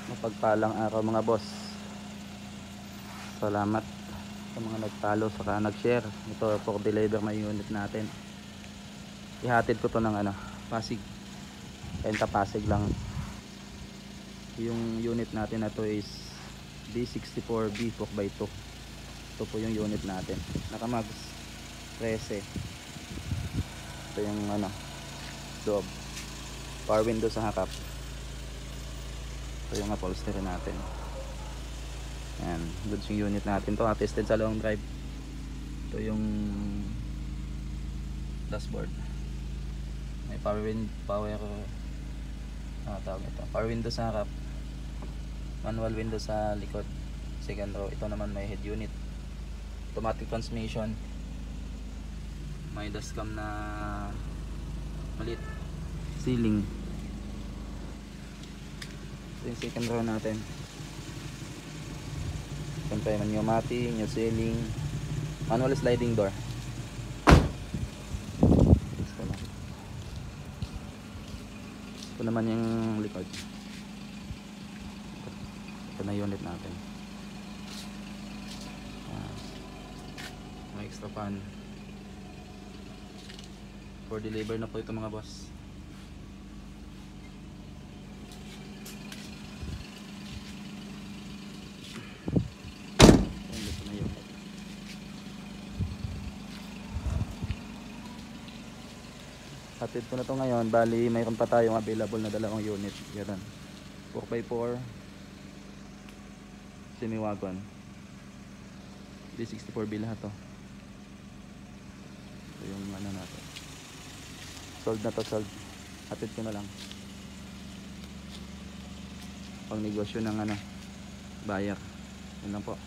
Mapagpalang araw mga boss. Salamat sa mga nag-follow saka nag-share. Ito for deliver na unit natin. Ihatid ko to ng Pasig. Penta Pasig lang. Yung unit natin na to is D64B 4x2. Ito po yung unit natin. Nakamags 13. Ito yung loob. Power window sa harap. Ito yung upholstery natin. Ayan, goods yung unit natin to, attested sa long drive. Ito yung dashboard. May power window sa harap, manual window sa likod, second row. Ito naman may head unit, automatic transmission, may dashcam na maliit, ceiling. Ito yung second row natin. Siyempre may pneumatic, new ceiling, manual sliding door. Ito naman yung likod. Ito na unit natin. May extra fan. For deliver na po ito mga boss. Hatid ko na to ngayon. Bali mayroon pa tayong available na dalawang unit. Yan, 4x4 semi wagon, D64B lahat to. Ito yung natin. Sold na to, sold. Hatid ko na lang. Pang negosyo ng buyer. Yun lang po.